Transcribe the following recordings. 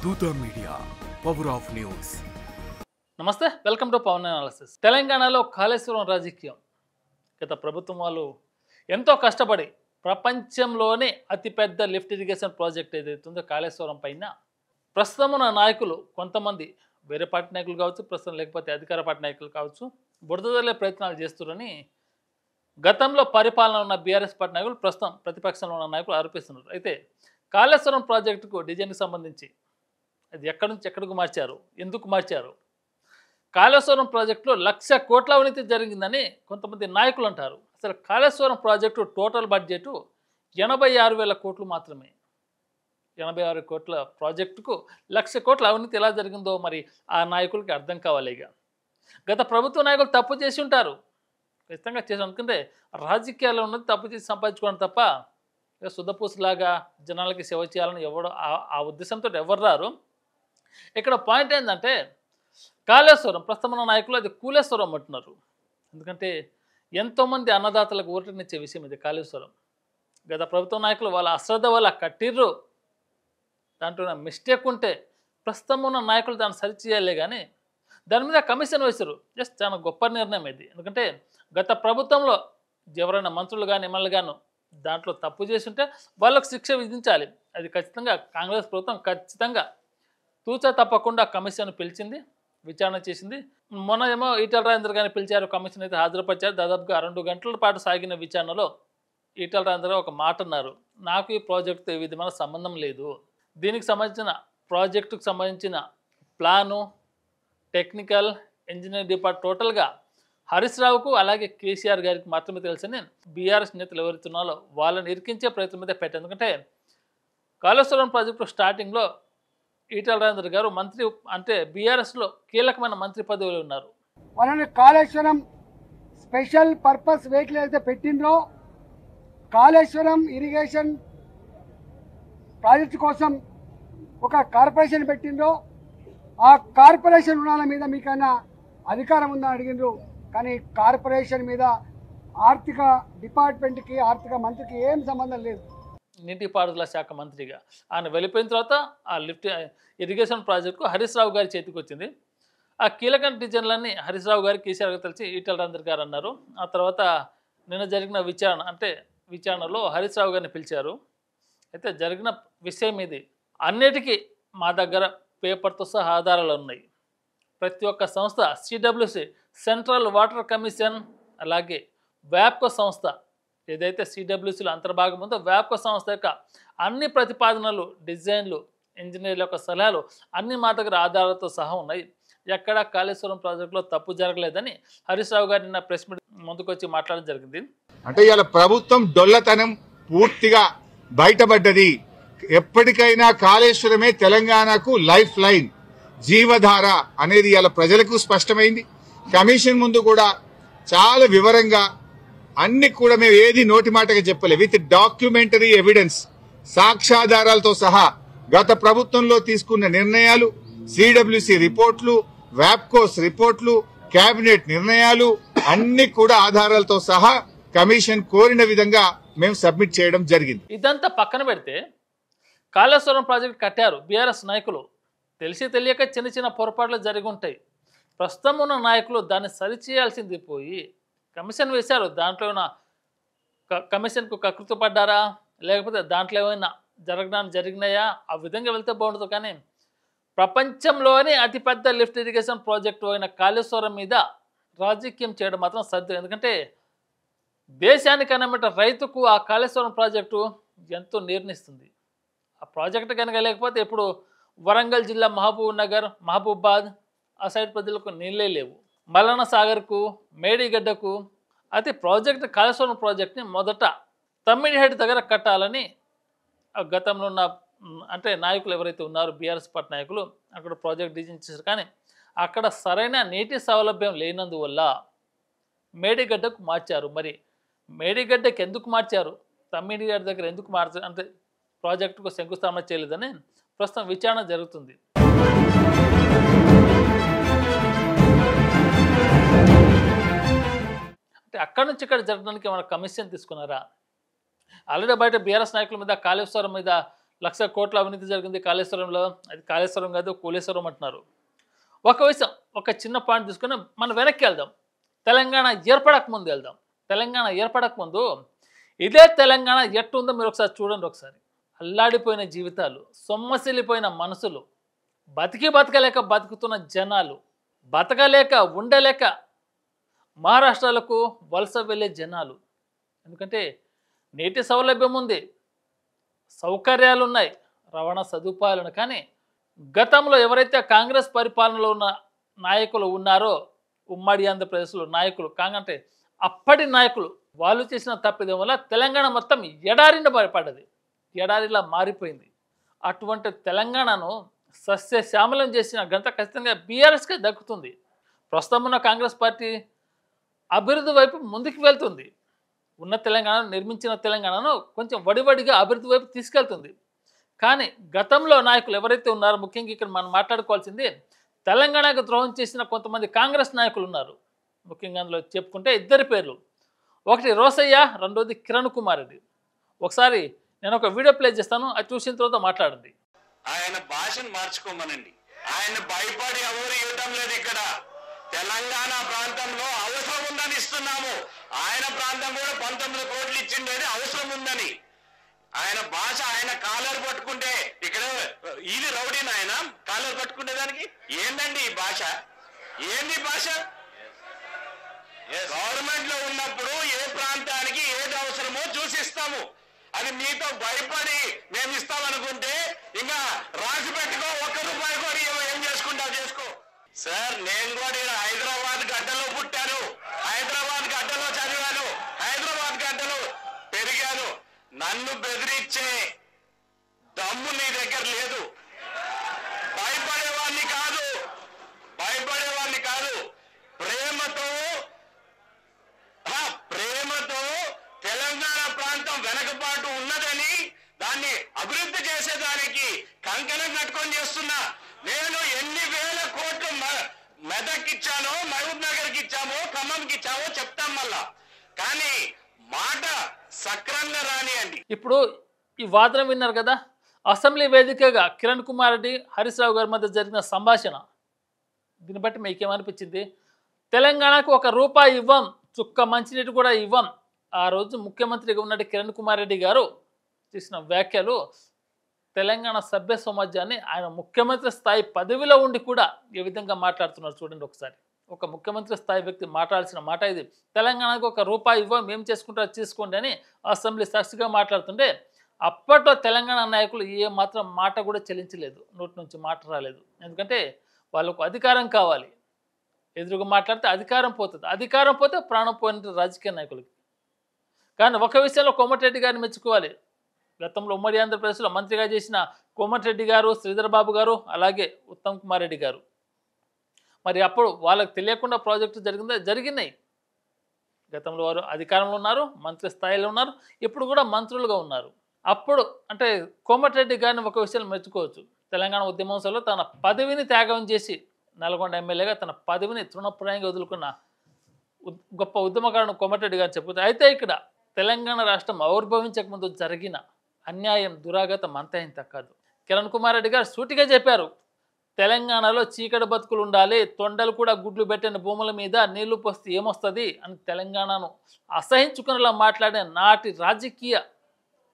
దూత media power of news. నమస్తే, welcome to Pawan analysis. తెలంగాణలో కాళేశ్వరం రాజకీయం గత ప్రభుత్వం వాళ్ళు ఎంతో కష్టపడి ప్రపంచంలోనే అతిపెద్ద లిఫ్ట్ ఇరిగేషన్ ప్రాజెక్ట్ ఏదైతే ఉందో కాళేశ్వరం పైన ప్రస్తుతం ఉన్న నాయకులు కొంతమంది వేరే పార్టీ నాయకులు కావచ్చు, ప్రస్తుతం లేకపోతే అధికార పార్టీ నాయకులు కావచ్చు, బురదలే ప్రయత్నాలు చేస్తున్నారని గతంలో పరిపాలన ఉన్న బీఆర్ఎస్ పార్టీ నాయకులు ప్రస్తుతం ప్రతిపక్షంలో ఉన్న నాయకులు ఆరోపిస్తున్నారు. అయితే కాళేశ్వరం ప్రాజెక్టుకు డిజైన్కి సంబంధించి అది ఎక్కడి నుంచి ఎక్కడికి మార్చారు, ఎందుకు మార్చారు, కాళేశ్వరం ప్రాజెక్టులో 1,00,000 కోట్ల అవినీతి జరిగిందని కొంతమంది నాయకులు అంటారు. అసలు కాళేశ్వరం ప్రాజెక్టు టోటల్ బడ్జెట్ 86,000 కోట్లు మాత్రమే. 86 కోట్ల ప్రాజెక్టుకు 1,00,000 కోట్ల అవినీతి ఎలా జరిగిందో మరి ఆ నాయకులకి అర్థం కావాలి. ఇక గత ప్రభుత్వ నాయకులు తప్పు చేసి ఉంటారు, ఖచ్చితంగా చేసి, అనుకుంటే రాజకీయాల్లో ఉన్నది తప్పు చేసి సంపాదించుకోవడం తప్ప ఇక శుద్ధపూసలాగా జనాలకి సేవ చేయాలని ఎవడో ఆ ఉద్దేశంతో ఎవరు రారు. ఇక్కడ పాయింట్ ఏంటంటే కాళేశ్వరం ప్రస్తుతం ఉన్న నాయకులు అది కూలేశ్వరం అంటున్నారు. ఎందుకంటే ఎంతోమంది అన్నదాతలకు ఊరటనిచ్చే విషయం ఇది కాళేశ్వరం. గత ప్రభుత్వ నాయకులు వాళ్ళ అశ్రద్ధ వల్ల కట్టిర్రు, దాంట్లో మిస్టేక్ ఉంటే ప్రస్తుతం ఉన్న నాయకులు దాన్ని సరిచేయాలే కానీ దాని మీద కమిషన్ వేశారు. జస్ట్ చాలా గొప్ప నిర్ణయం ఇది. ఎందుకంటే గత ప్రభుత్వంలో ఎవరైనా మంత్రులు కానీ ఎమ్మెల్యేలు గాను దాంట్లో తప్పు చేసి ఉంటే వాళ్ళకు శిక్ష విధించాలి. అది ఖచ్చితంగా కాంగ్రెస్ ప్రభుత్వం ఖచ్చితంగా తూచా తప్పకుండా కమిషన్ పిలిచింది, విచారణ చేసింది. మొన్న ఏమో ఈటెల రాజేందర్ గారిని పిలిచారు, కమిషన్ అయితే హాజరుపరిచారు. దాదాపుగా 2 గంటల పాటు సాగిన విచారణలో ఈటెల రాజేందర్ గారు ఒక మాట అన్నారు, నాకు ఈ ప్రాజెక్టుతో ఏ విధమైన సంబంధం లేదు, దీనికి సంబంధించిన ప్రాజెక్టుకు సంబంధించిన ప్లాను, టెక్నికల్, ఇంజనీరింగ్ డిపార్ట్మెంట్ టోటల్గా హరీష్ రావుకు అలాగే కేసీఆర్ గారికి మాత్రమే తెలుసని బీఆర్ఎస్ నేతలు ఎవరుతున్నారో వాళ్ళని ఇరికించే ప్రయత్నం మీద పెట్టారు. ఎందుకంటే కాళేశ్వరం ప్రాజెక్టు స్టార్టింగ్లో ఈటెల రాజేందర్ గారు మంత్రి అంటే బీఆర్ఎస్లో కీలకమైన మంత్రి పదవిలో ఉన్నారు. వాళ్ళని కాళేశ్వరం స్పెషల్ పర్పస్ వెహికల్ అయితే పెట్టిండ్రో, కాళేశ్వరం ఇరిగేషన్ ప్రాజెక్టు కోసం ఒక కార్పొరేషన్ పెట్టిండ్రో, ఆ కార్పొరేషన్ రుణాల మీద మీకైనా అధికారం ఉందని అడిగిండ్రు. కానీ కార్పొరేషన్ మీద ఆర్థిక డిపార్ట్మెంట్కి, ఆర్థిక మంత్రికి ఏం సంబంధం లేదు. నీటిపారుదల శాఖ మంత్రిగా ఆయన వెళ్ళిపోయిన తర్వాత ఆ lift irrigation project Harish Rao గారి చేతికి వచ్చింది. ఆ కీలక డిజైన్లన్నీ హరీష్ రావు గారికి, కేసీఆర్ గారికి తెలిసి ఈటెల రాజేందర్ గారు అన్నారు. ఆ తర్వాత నిన్న జరిగిన విచారణలో హరీష్ రావు గారిని పిలిచారు. అయితే జరిగిన విషయం ఇది, అన్నిటికీ మా దగ్గర పేపర్తో సహా ఆధారాలు ఉన్నాయి. ప్రతి ఒక్క సంస్థ, సిడబ్ల్యూసి సెంట్రల్ వాటర్ కమిషన్, అలాగే వ్యాప్కో సంస్థ ఏదైతే సిడబ్ల్యూసీలో అంతర్భాగం ఉందో వ్యాప్కో సంస్థ యొక్క అన్ని ప్రతిపాదనలు, డిజైన్లు, ఇంజనీర్ల యొక్క సలహాలు అన్ని మా దగ్గర ఆధారాలతో సహా ఉన్నాయి. ఎక్కడ కాళేశ్వరం ప్రాజెక్టులో తప్పు జరగలేదని హరీష్ రావు గారు నిన్న ప్రెస్ మీట్ ముందుకొచ్చి మాట్లాడడం జరిగింది. అంటే ఇలా ప్రభుత్వం డొల్లతనం పూర్తిగా బయటపడ్డది. ఎప్పటికైనా కాళేశ్వరమే తెలంగాణకు లైఫ్ లైన్, జీవధార అనేది ఇలా ప్రజలకు స్పష్టమైంది. కమిషన్ ముందు కూడా చాలా వివరంగా అన్ని కూడా మేము ఏది నోటి మాటగా చెప్పలే, విత్ డాక్యుమెంటరీ ఎవిడెన్స్, సాక్ష్యాధారాలతో సహా గత ప్రభుత్వంలో తీసుకున్న నిర్ణయాలు, సిడబ్ల్యూసి రిపోర్ట్లు, వ్యాప్కోస్ రిపోర్ట్లు, కేబినెట్ నిర్ణయాలు అన్ని కూడా ఆధారాలతో సహా కమిషన్ కోరిన విధంగా మేము సబ్మిట్ చేయడం జరిగింది. ఇదంతా పక్కన పెడితే కాళేశ్వరం ప్రాజెక్టు కట్టారు బీఆర్ఎస్ నాయకులు, తెలిసి తెలియక చిన్న చిన్న పొరపాట్లు జరిగి ఉంటాయి. ప్రస్తుతం ఉన్న నాయకులు దాన్ని సరిచేయాల్సింది పోయి కమిషన్ వేశారు. దాంట్లో ఏమైనా కమిషన్కు కకృతి పడ్డారా, లేకపోతే దాంట్లో ఏమైనా జరిగినాయా, ఆ విధంగా వెళ్తే బాగుంటుంది. కానీ ప్రపంచంలోనే అతిపెద్ద లిఫ్ట్ ఇరిగేషన్ ప్రాజెక్టు అయిన కాళేశ్వరం మీద రాజకీయం చేయడం మాత్రం సత్యం. ఎందుకంటే దేశానికి అన్నమాట రైతుకు ఆ కాళేశ్వరం ప్రాజెక్టు ఎంతో నీరునిస్తుంది. ఆ ప్రాజెక్టు కనుక లేకపోతే ఇప్పుడు వరంగల్ జిల్లా మహబూబ్ నగర్, మహబూబాద్ ఆ సైడ్ ప్రజలకు నీళ్ళే లేవు. మల్లన్న సాగర్కు, మేడిగడ్డకు అయితే ప్రాజెక్టు కాళేశ్వరం ప్రాజెక్ట్ని మొదట తమ్మిడిహెడ్ దగ్గర కట్టాలని గతంలో ఉన్న అంటే నాయకులు ఎవరైతే ఉన్నారో బీఆర్ఎస్ పార్టీ నాయకులు అక్కడ ప్రాజెక్ట్ డిజైన్ చేశారు. కానీ అక్కడ సరైన నీటి సౌలభ్యం లేనందువల్ల మేడిగడ్డకు మార్చారు. మరి మేడిగడ్డకి ఎందుకు మార్చారు, తమ్మిడిహెడ్ దగ్గర ఎందుకు మార్చారు అంటే ప్రాజెక్టుకు శంకుస్థాపన చేయలేదని ప్రస్తుతం విచారణ జరుగుతుంది. అంటే అక్కడి నుంచి ఇక్కడ జరగడానికి ఏమైనా కమిషన్ తీసుకున్నారా? ఆల్రెడీ బయట బీఆర్ఎస్ నాయకుల మీద కాళేశ్వరం మీద 1,00,000 కోట్ల అవినీతి జరిగింది కాళేశ్వరంలో. అది కాళేశ్వరం కాదు, కూలేశ్వరం అంటున్నారు. ఒక విషయం, ఒక చిన్న పాయింట్ తీసుకుని మనం వెనక్కి వెళ్దాం. తెలంగాణ ఏర్పడక ముందు వెళ్దాం. తెలంగాణ ఏర్పడక ముందు ఇదే తెలంగాణ ఎట్టుందో మీరు ఒకసారి చూడండి. ఒకసారి అల్లాడిపోయిన జీవితాలు, సొమ్మసిల్లిపోయిన మనసులు, బతకలేక బతుకుతున్న జనాలు, బతకలేక ఉండలేక మహారాష్ట్రాలకు వలస వెళ్ళే జనాలు. ఎందుకంటే నీటి సౌలభ్యం ఉంది, సౌకర్యాలు ఉన్నాయి, రవాణా సదుపాయాలు ఉన్నాయి. కానీ గతంలో ఎవరైతే కాంగ్రెస్ పరిపాలనలో ఉన్న నాయకులు ఉన్నారో, ఉమ్మడి ఆంధ్రప్రదేశ్లో నాయకులు కాంగంటే అప్పటి నాయకులు, వాళ్ళు చేసిన తప్పిదం వల్ల తెలంగాణ మొత్తం ఎడారిన పడ్డది, ఎడారిలా మారిపోయింది. అటువంటి తెలంగాణను సస్యశ్యామలం చేసిన ఘనత ఖచ్చితంగా బీఆర్ఎస్కే దక్కుతుంది. ప్రస్తుతం ఉన్న కాంగ్రెస్ పార్టీ అభివృద్ధి వైపు ముందుకు వెళ్తుంది. ఉన్న తెలంగాణ, నిర్మించిన తెలంగాణను కొంచెం వడివడిగా అభివృద్ధి వైపు తీసుకెళ్తుంది. కానీ గతంలో నాయకులు ఎవరైతే ఉన్నారో, ముఖ్యంగా ఇక్కడ మనం మాట్లాడుకోవాల్సింది తెలంగాణకు ద్రోహం చేసిన కొంతమంది కాంగ్రెస్ నాయకులు ఉన్నారు. ముఖ్యంగా అందులో చెప్పుకుంటే ఇద్దరి పేర్లు, ఒకటి రోసయ్య, రెండోది కిరణ్ కుమార్ రెడ్డి. ఒకసారి నేను ఒక వీడియో ప్లే చేస్తాను, అది చూసిన తర్వాత మాట్లాడండి. ఆయన భాషను మార్చుకోమనండి. ఆయన భయపడి ఎవరు ఇవ్వడం లేదు. ఇక్కడ తెలంగాణ ప్రాంతంలో అవసరం ఉందని ఇస్తున్నాము. ఆయన ప్రాంతం కూడా 19 కోట్లు ఇచ్చిండేది అవసరం ఉందని. ఆయన భాష, ఆయన కాలర్ పట్టుకుంటే ఇక్కడ ఇది రౌడీని, ఆయన కాలర్ పట్టుకుంటే దానికి ఏందండి ఈ భాష? ఏంది భాష? గవర్నమెంట్ లో ఉన్నప్పుడు ఏ ప్రాంతానికి ఏది అవసరమో చూసిస్తాము. అది మీతో భయపడి మేము ఇస్తామనుకుంటే ఇంకా రాసి పెట్టుకో, ₹1 కూడా ఏం చేసుకుంటావు చేసుకో. సార్, నేను కూడా హైదరాబాద్ గడ్డలో పుట్టాను, హైదరాబాద్ గడ్డలో చదివాను, హైదరాబాద్ గడ్డలో పెరిగాను. నన్ను బెదిరించే దమ్ము నీ దగ్గర లేదు. భయపడేవాడిని కాదు, భయపడేవాడిని కాదు. ప్రేమతో తెలంగాణ ప్రాంతం వెనకబాటు ఉన్నదని, దాన్ని అభివృద్ధి చేసేదానికి కంకణం కట్టుకొని చేస్తున్నా. నేను ఎన్ని వేల కోట్లు మెదక్ ఇచ్చానో, మహబూబ్ నగర్కి ఇచ్చామో, ఖమ్మంకి ఇచ్చామో చెప్తాం మళ్ళా. కానీ మాట సక్రంగా రానియండి. ఇప్పుడు ఈ వాదన విన్నారు కదా. అసెంబ్లీ వేదికగా కిరణ్ కుమార్ రెడ్డి, హరీష్ రావు గారి మధ్య జరిగిన సంభాషణ. దీన్ని బట్టి మీకేమనిపించింది? తెలంగాణకు ₹1 ఇవ్వం, చుక్క మంచినీటి కూడా ఇవ్వం. ఆ రోజు ముఖ్యమంత్రిగా ఉన్న కిరణ్ కుమార్ రెడ్డి గారు చేసిన వ్యాఖ్యలు తెలంగాణ సభ్య సమాజాన్ని, ఆయన ముఖ్యమంత్రి స్థాయి పదవిలో ఉండి కూడా ఏ విధంగా మాట్లాడుతున్నారు చూడండి ఒకసారి. ఒక ముఖ్యమంత్రి స్థాయి వ్యక్తి మాట్లాడాల్సిన మాట ఇది. తెలంగాణకు ₹1 ఇవ్వం, ఏం చేసుకుంటారో చేసుకోండి అని అసెంబ్లీ సాక్షిగా మాట్లాడుతుంటే, అప్పట్లో తెలంగాణ నాయకులు ఏ మాత్రం మాట కూడా చెల్లించలేదు, నోటి నుంచి మాట రాలేదు. ఎందుకంటే వాళ్ళకు అధికారం కావాలి, ఎదురుగా మాట్లాడితే అధికారం పోతుంది, అధికారం పోతే ప్రాణం పోయిన రాజకీయ నాయకులకి. కానీ ఒక విషయంలో కోమటిరెడ్డి గారిని మెచ్చుకోవాలి. గతంలో ఉమ్మడి ఆంధ్రప్రదేశ్లో మంత్రిగా చేసిన కోమటిరెడ్డి గారు, శ్రీధర్ బాబు గారు, అలాగే ఉత్తమ్ కుమార్ రెడ్డి గారు, మరి అప్పుడు వాళ్ళకి తెలియకుండా ప్రాజెక్టు జరిగినాయి. గతంలో వారు అధికారంలో ఉన్నారు, మంత్రి స్థాయిలో ఉన్నారు, ఇప్పుడు కూడా మంత్రులుగా ఉన్నారు. అప్పుడు అంటే కోమటిరెడ్డి గారిని ఒక విషయంలో మెచ్చుకోవచ్చు. తెలంగాణ ఉద్యమంలో తన పదవిని త్యాగం చేసి నల్గొండ ఎమ్మెల్యేగా తన పదవిని తృణప్రాయంగా వదులుకున్న గొప్ప ఉద్యమకారుడు కోమటిరెడ్డి గారిని చెప్పుకుంటే, అయితే ఇక్కడ తెలంగాణ రాష్ట్రం ఆవిర్భవించక ముందు జరిగిన అన్యాయం, దురాగతం అంతా ఇంత కాదు. కిరణ్ కుమార్ రెడ్డి గారు సూటిగా చెప్పారు, తెలంగాణలో చీకటి బతుకులు ఉండాలి, తొండలు కూడా గుడ్లు పెట్టిన భూముల మీద నీళ్లు పోస్తే ఏమొస్తుంది అని తెలంగాణను అసహించుకునేలా మాట్లాడే నాటి రాజకీయ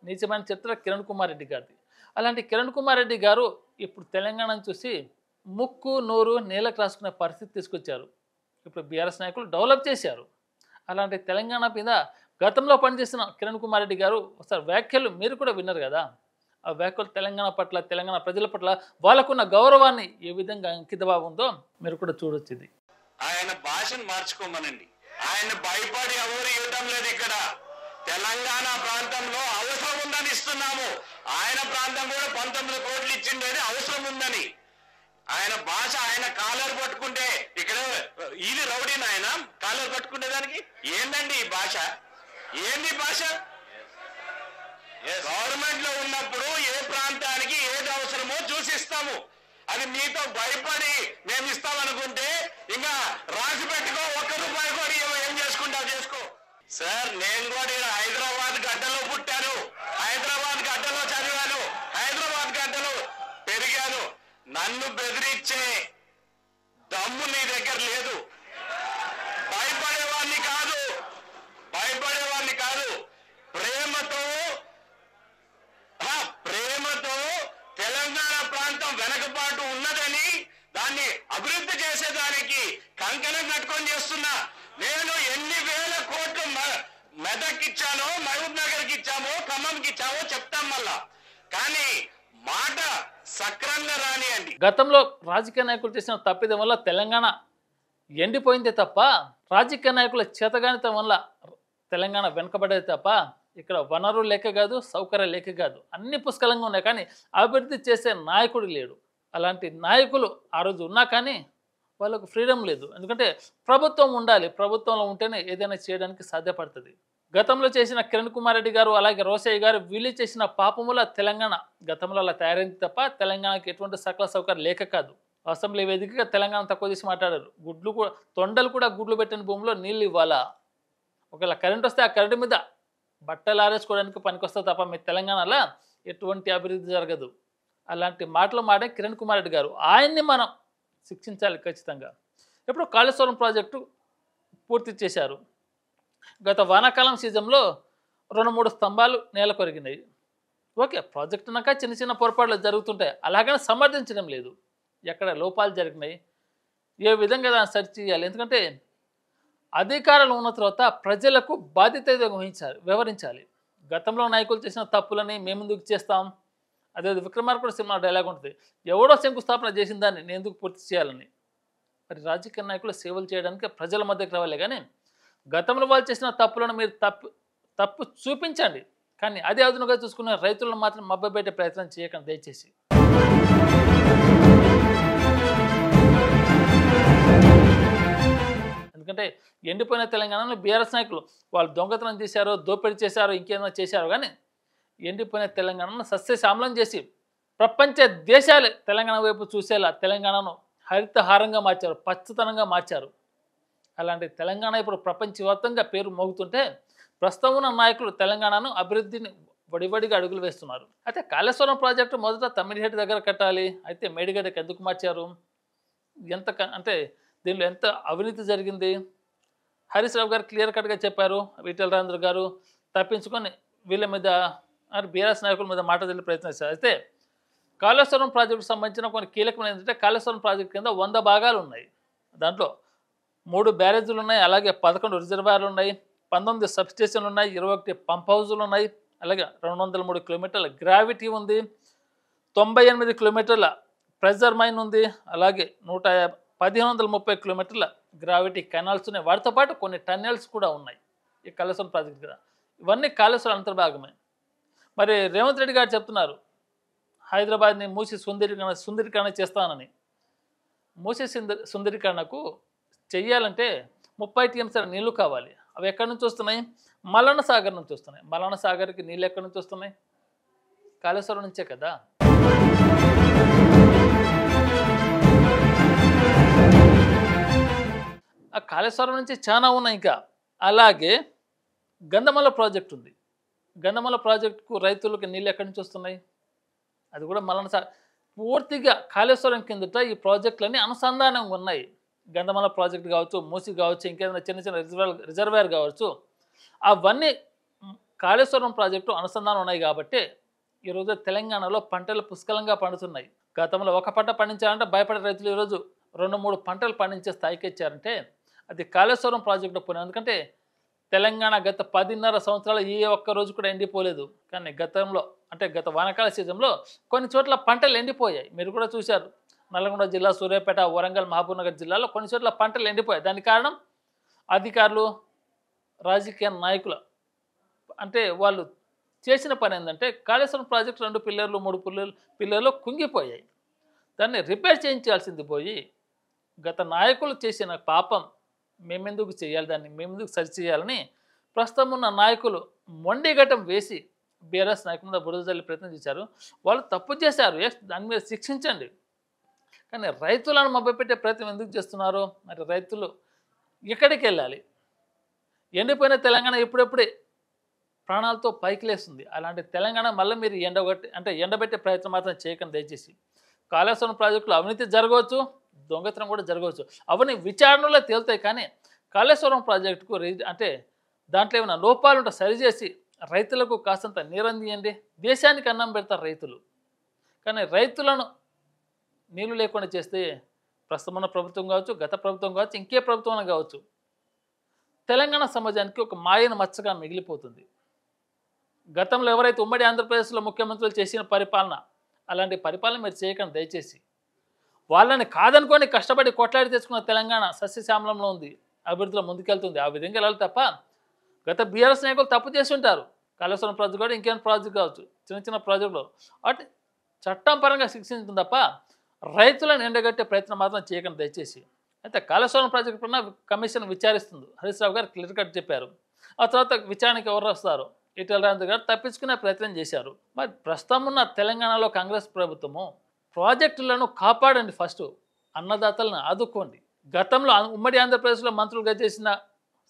నీచమైన చిత్ర కిరణ్ కుమార్ రెడ్డి గారిది. అలాంటి కిరణ్ కుమార్ రెడ్డి గారు ఇప్పుడు తెలంగాణను చూసి ముక్కు నోరు నేలకు రాసుకునే పరిస్థితి తీసుకొచ్చారు. ఇప్పుడు బీఆర్ఎస్ నాయకులు డెవలప్ చేశారు. అలాంటి తెలంగాణ మీద గతంలో పనిచేసిన కిరణ్ కుమార్ రెడ్డి గారు ఒకసారి వ్యాఖ్యలు మీరు కూడా విన్నారు కదా. ఆ వ్యాఖ్యలు తెలంగాణ పట్ల, తెలంగాణ ప్రజల పట్ల వాళ్ళకున్న గౌరవాన్ని ఏ విధంగా అంకితభావం ఉందో మీరు కూడా చూడొచ్చు. ఇది ఆయన భాషను మార్చుకోమనండి. ఆయన భయపడి ఎవరు ఇవ్వడం లేదు. ఇక్కడ తెలంగాణ ప్రాంతంలో అవసరం ఉందని ఇస్తున్నాము. ఆయన ప్రాంతం కూడా 19 కోట్లు ఇచ్చిండేది అవసరం ఉందని. ఆయన భాష, ఆయన కాలర్ పట్టుకుంటే ఇక్కడ ఇది రౌడీని, ఆయన కాలర్ పట్టుకుంటే దానికి ఏందండి ఈ భాష? ఏంది భాష? గవర్నమెంట్ లో ఉన్నప్పుడు ఏ ప్రాంతానికి ఏది అవసరమో చూసిస్తాము. అది మీతో భయపడి మేము ఇస్తామనుకుంటే ఇంకా రాసి పెట్టుకో, ₹1 కూడా ఏం చేసుకుంటావు చేసుకో. సార్ నేను కూడా ఈడ హైదరాబాద్ గడ్డలో పుట్టాను, హైదరాబాద్ గడ్డలో చదివాను, హైదరాబాద్ గడ్డలో పెరిగాను. నన్ను బెదిరించే దమ్ము నీ దగ్గర లేదు. భయపడేవాడిని కాదు, భయపడేవాడిని కాదు. ప్రేమతో ప్రేమతో తెలంగాణ ప్రాంతం వెనకబాటు ఉన్నదని దాన్ని అభివృద్ధి చేసేదానికి కంకణం కట్టుకొని చేస్తున్నా. నేను ఎన్ని వేల కోట్లు మెదక్ ఇచ్చానో, మహబూబ్ నగర్కి ఇచ్చామో, ఖమ్మంకి ఇచ్చామో చెప్తాం మళ్ళా. కానీ మాట సక్రంగా రానియండి. గతంలో రాజకీయ నాయకులు చేసిన తప్పిదం వల్ల తెలంగాణ ఎండిపోయిందే తప్ప, రాజకీయ నాయకుల చేతగానితం వల్ల తెలంగాణ వెనుకబడేది తప్ప, ఇక్కడ వనరులు లేక కాదు, సౌకర్యాలు లేక కాదు, అన్ని పుష్కలంగా ఉన్నాయి. కానీ అభివృద్ధి చేసే నాయకుడు లేడు. అలాంటి నాయకులు ఆ రోజు ఉన్నా కానీ వాళ్ళకు ఫ్రీడమ్ లేదు. ఎందుకంటే ప్రభుత్వం ఉండాలి, ప్రభుత్వంలో ఉంటేనే ఏదైనా చేయడానికి సాధ్యపడుతుంది. గతంలో చేసిన కిరణ్ కుమార్ రెడ్డి గారు, అలాగే రోసయ్య గారు వీళ్ళు చేసిన పాపముల తెలంగాణ గతంలో అలా తయారైంది తప్ప తెలంగాణకి ఎటువంటి సకల సౌకర్యం లేక కాదు. అసెంబ్లీ వేదికగా తెలంగాణ తక్కువ చేసి మాట్లాడారు. గుడ్లు కూడా, తొండలు కూడా గుడ్లు పెట్టిన భూమిలో నీళ్ళు ఇవ్వాలా? ఒకవేళ కరెంట్ వస్తే ఆ కరెంటు మీద బట్టలు ఆరేసుకోవడానికి పనికొస్తే తప్ప మీ తెలంగాణలో ఎటువంటి అభివృద్ధి జరగదు. అలాంటి మాటలు మాడే కిరణ్ కుమార్ రెడ్డి గారు, ఆయన్ని మనం శిక్షించాలి ఖచ్చితంగా. ఇప్పుడు కాళేశ్వరం ప్రాజెక్టు పూర్తి చేశారు. గత వానాకాలం సీజన్లో 2-3 స్తంభాలు నేల కొరిగినాయి. ఓకే, ప్రాజెక్ట్ అన్నాక చిన్న చిన్న పొరపాట్లు జరుగుతుంటాయి, అలాగని సమర్థించడం లేదు. ఎక్కడ లోపాలు జరిగినాయి, ఏ విధంగా దాన్ని సరి చేయాలి. ఎందుకంటే అధికారులు ఉన్న తర్వాత ప్రజలకు బాధ్యత వివరించాలి. గతంలో నాయకులు చేసిన తప్పులని మేము ఎందుకు చేస్తాం? అదే విక్రమార్కుడు సినిమా డైలాగ్ ఉంటుంది, ఎవడో శంకుస్థాపన చేసిన దాన్ని నేను ఎందుకు పూర్తి చేయాలని. మరి రాజకీయ నాయకులు సేవలు చేయడానికి ప్రజల మధ్యకి రావాలి. కానీ గతంలో వాళ్ళు చేసిన తప్పులను మీరు తప్పు చూపించండి, కానీ అదే అదునుగా చూసుకున్న రైతులను మాత్రం మభ్యపెట్టే ప్రయత్నం చేయకండి దయచేసి. ఎందుకంటే ఎండిపోయిన తెలంగాణలో బీఆర్ఎస్ నాయకులు వాళ్ళు దొంగతనం చేశారో, దోపిడీ చేశారో, ఇంకేమైనా చేశారో, కానీ ఎండిపోయిన తెలంగాణను సస్యశ్యామలం చేసి ప్రపంచ దేశాలే తెలంగాణ వైపు చూసేలా తెలంగాణను హరితహారంగా మార్చారు, పచ్చతనంగా మార్చారు. అలాంటి తెలంగాణ ఇప్పుడు ప్రపంచవ్యాప్తంగా పేరు మోగుతుంటే ప్రస్తుతం ఉన్న నాయకులు తెలంగాణను అభివృద్ధిని వడివడిగా అడుగులు వేస్తున్నారు. అయితే కాళేశ్వరం ప్రాజెక్టు మొదట తమ్మిడిహెట్టి దగ్గర కట్టాలి, అయితే మేడిగడ్డకి ఎందుకు మార్చారు? అంటే దీనిలో ఎంత అవినీతి జరిగింది? హరీష్ రావు గారు క్లియర్ కట్గా చెప్పారు. ఈటెల రాజేందర్ గారు తప్పించుకొని వీళ్ళ మీద బీఆర్ఎస్ నాయకుల మీద మాట తెలియ ప్రయత్నిస్తారు. అయితే కాళేశ్వరం ప్రాజెక్టుకు సంబంధించిన కొన్ని కీలకమైన ఏంటంటే, కాళేశ్వరం ప్రాజెక్టు కింద 100 భాగాలు ఉన్నాయి. దాంట్లో 3 బ్యారేజీలు ఉన్నాయి, అలాగే 11 రిజర్వాయర్లు ఉన్నాయి, 19 సబ్స్టేషన్లు ఉన్నాయి, 21 పంప్ హౌజులు ఉన్నాయి, అలాగే 203 కిలోమీటర్ల గ్రావిటీ ఉంది, 98 కిలోమీటర్ల ప్రెజర్ మైన్ ఉంది, అలాగే 1530 కిలోమీటర్ల గ్రావిటీ కెనాల్స్ ఉన్నాయి. వాటితో పాటు కొన్ని టన్నెల్స్ కూడా ఉన్నాయి ఈ కాళేశ్వరం ప్రాజెక్టు కదా. ఇవన్నీ కాళేశ్వరం అంతర్భాగమే. మరి రేవంత్ రెడ్డి గారు చెప్తున్నారు హైదరాబాద్ని మూసి సుందరీకరణ చేస్తానని. మూసి సుందరీకరణకు చెయ్యాలంటే 30 టీఎంసీ నీళ్లు కావాలి. అవి ఎక్కడి నుంచి వస్తున్నాయి? మల్లన్న సాగర్ నుంచి వస్తున్నాయి. మల్లన్న సాగర్కి నీళ్ళు ఎక్కడి నుంచి వస్తున్నాయి? కాళేశ్వరం నుంచే కదా. ఆ కాళేశ్వరం నుంచి చాలా ఉన్నాయి. ఇంకా అలాగే గంధమల ప్రాజెక్ట్ ఉంది. గంధమల ప్రాజెక్టుకు రైతులకు నీళ్ళు ఎక్కడి నుంచి వస్తున్నాయి? అది కూడా మల్లన్న పూర్తిగా కాళేశ్వరం కిందట ఈ ప్రాజెక్టులన్నీ అనుసంధానంగా ఉన్నాయి. గంధమల ప్రాజెక్ట్ కావచ్చు, మూసి కావచ్చు, ఇంకేదైనా చిన్న చిన్న రిజర్వాయర్ కావచ్చు, అవన్నీ కాళేశ్వరం ప్రాజెక్టు అనుసంధానం ఉన్నాయి. కాబట్టి ఈరోజు తెలంగాణలో పంటలు పుష్కలంగా పండుతున్నాయి. గతంలో ఒక పంట పండించాలంటే భయపడే రైతులు ఈరోజు 2-3 పంటలు పండించే స్థాయికి ఇచ్చారంటే అది కాళేశ్వరం ప్రాజెక్టు పుణ్యం. ఎందుకంటే తెలంగాణ గత 10.5 సంవత్సరాలు ఏ ఒక్క రోజు కూడా ఎండిపోలేదు. కానీ గతంలో అంటే గత వానాకాల సీజన్లో కొన్ని చోట్ల పంటలు ఎండిపోయాయి. మీరు కూడా చూశారు. నల్గొండ జిల్లా, సూర్యాపేట, వరంగల్, మహబూబ్నగర్ జిల్లాలో కొన్ని చోట్ల పంటలు ఎండిపోయాయి. దానికి కారణం అధికారులు, రాజకీయ నాయకులు. అంటే వాళ్ళు చేసిన పని ఏంటంటే కాళేశ్వరం ప్రాజెక్టు 2 పిల్లర్లు 3 పిల్లర్లు కుంగిపోయాయి. దాన్ని రిపేర్ చేయించాల్సింది పోయి గత నాయకులు చేసిన పాపం మేమెందుకు చేయాలి, దాన్ని మేమెందుకు సరి చేయాలని ప్రస్తుతం ఉన్న నాయకులు మొండిఘటం వేసి బీఆర్ఎస్ నాయకుల మీద బురద జల్లి ప్రయత్నం చేశారు. వాళ్ళు తప్పు చేశారు, దాని మీద శిక్షించండి. కానీ రైతులను మభ్యపెట్టే ప్రయత్నం ఎందుకు చేస్తున్నారు? మరి రైతులు ఎక్కడికి వెళ్ళాలి? ఎండిపోయిన తెలంగాణ ఇప్పుడెప్పుడే ప్రాణాలతో పైకి లేస్తుంది. అలాంటి తెలంగాణ మళ్ళీ మీరు ఎండబెట్టే ప్రయత్నం మాత్రం చేయకండి దయచేసి. కాళేశ్వరం ప్రాజెక్టులో అవినీతి జరగవచ్చు, దొంగతనం కూడా జరగవచ్చు. అవన్నీ విచారణలో తేలుతాయి. కానీ కాళేశ్వరం ప్రాజెక్టుకు దాంట్లో ఏమైనా లోపాలు ఉంటే సరిచేసి రైతులకు కాస్తంత నీరందియండి. దేశానికి అన్నం పెడతారు రైతులు. కానీ రైతులను నీళ్లు లేకుండా చేస్తే ప్రస్తుతం ఉన్న ప్రభుత్వం కావచ్చు, గత ప్రభుత్వం కావచ్చు, ఇంకే ప్రభుత్వం కావచ్చు, తెలంగాణ సమాజానికి ఒక మాయన మచ్చగా మిగిలిపోతుంది. గతంలో ఎవరైతే ఉమ్మడి ఆంధ్రప్రదేశ్లో ముఖ్యమంత్రులు చేసిన పరిపాలన, అలాంటి పరిపాలన మీరు చేయకండి దయచేసి. వాళ్ళని కాదనుకొని కష్టపడి కొట్లాడి తెచ్చుకున్న తెలంగాణ సస్యశ్యామలంలో ఉంది, అభివృద్ధిలో ముందుకెళ్తుంది. ఆ విధంగా వెళ్ళాలి తప్ప గత బీఆర్ఎస్ నాయకులు తప్పు చేసి ఉంటారు. కాళేశ్వరం ప్రాజెక్టు కూడా ఇంకేమైనా ప్రాజెక్ట్ కావచ్చు, చిన్న చిన్న ప్రాజెక్టులు వాటి చట్టం పరంగా శిక్షించింది తప్ప రైతులను ఎండగట్టే ప్రయత్నం మాత్రం చేయకండి దయచేసి. అయితే కాళేశ్వరం ప్రాజెక్టు పైన కమిషన్ విచారిస్తుంది. హరీష్ రావు గారు క్లియర్ కట్ చెప్పారు. ఆ తర్వాత విచారణకి ఎవరు వస్తారు? ఈటెల రాజేందర్ గారు తప్పించుకునే ప్రయత్నం చేశారు. మరి ప్రస్తుతం ఉన్న తెలంగాణలో కాంగ్రెస్ ప్రభుత్వము ప్రాజెక్టులను కాపాడండి, ఫస్ట్ అన్నదాతలను ఆదుకోండి. గతంలో ఉమ్మడి ఆంధ్రప్రదేశ్లో మంత్రులుగా చేసిన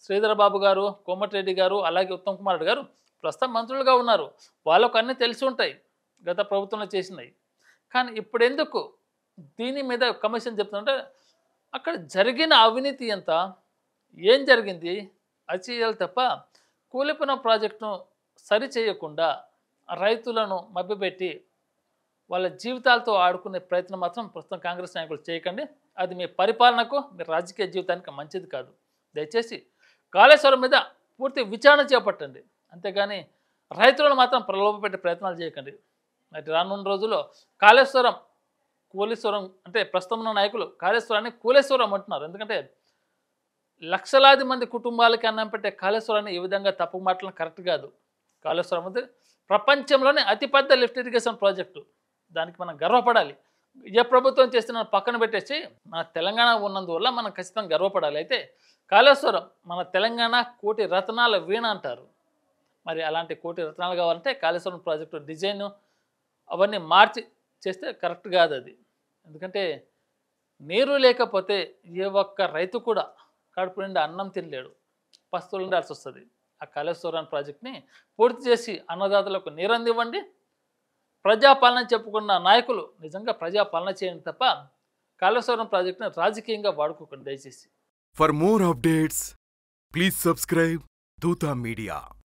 శ్రీధర్ బాబు గారు, కోమటిరెడ్డి గారు, అలాగే ఉత్తమ్ కుమార్ రెడ్డి గారు ప్రస్తుతం మంత్రులుగా ఉన్నారు. వాళ్ళకు అన్నీ తెలిసి ఉంటాయి గత ప్రభుత్వంలో చేసినాయి. కానీ ఇప్పుడు ఎందుకు దీని మీద కమిషన్ చెప్తుందంటే అక్కడ జరిగిన అవినీతి ఎంత, ఏం జరిగింది అది చేయాలి తప్ప కూలిపోయిన ప్రాజెక్టును సరి చేయకుండా రైతులను మభ్యపెట్టి వాళ్ళ జీవితాలతో ఆడుకునే ప్రయత్నం మాత్రం ప్రస్తుతం కాంగ్రెస్ నాయకులు చేయకండి. అది మీ పరిపాలనకు, మీ రాజకీయ జీవితానికి మంచిది కాదు. దయచేసి కాళేశ్వరం మీద పూర్తి విచారణ చేపట్టండి, అంతేగాని రైతులను మాత్రం ప్రలోభపెట్టే ప్రయత్నాలు చేయకండి. మరి రానున్న రోజుల్లో కాళేశ్వరం ప్రస్తుతం ఉన్న నాయకులు కాళేశ్వరాన్ని కూలేశ్వరం అంటున్నారు. ఎందుకంటే లక్షలాది మంది కుటుంబాలకి అన్నం పెట్టే కాళేశ్వరాన్ని ఈ విధంగా తప్పు మాటలను కరెక్ట్ కాదు. కాళేశ్వరం అనేది ప్రపంచంలోనే అతిపెద్ద లిఫ్ట్ ఇరిగేషన్ ప్రాజెక్టు. దానికి మనం గర్వపడాలి. ఏ ప్రభుత్వం చేస్తున్న పక్కన పెట్టేసి మన తెలంగాణ ఉన్నందువల్ల మనం ఖచ్చితంగా గర్వపడాలి. అయితే కాళేశ్వరం మన తెలంగాణ కోటి రత్నాల వీణ అంటారు. మరి అలాంటి కోటి రత్నాలు కావాలంటే కాళేశ్వరం ప్రాజెక్టు డిజైన్ అవన్నీ మార్చి చేస్తే కరెక్ట్ కాదు అది. ఎందుకంటే నీరు లేకపోతే ఏ ఒక్క రైతు కూడా కడుపు నిండా అన్నం తినలేడు, పస్తులు ఉండాల్సి వస్తుంది. ఆ కాళేశ్వరం ప్రాజెక్ట్ని పూర్తి చేసి అన్నదాతలకు నీరందివ్వండి. ప్రజాపాలన చెప్పుకున్న నాయకులు నిజంగా ప్రజాపాలన చేయండి తప్ప కాళేశ్వరం ప్రాజెక్టుని రాజకీయంగా వాడుకోకండి దయచేసి. For more updates, please subscribe Dutta Media.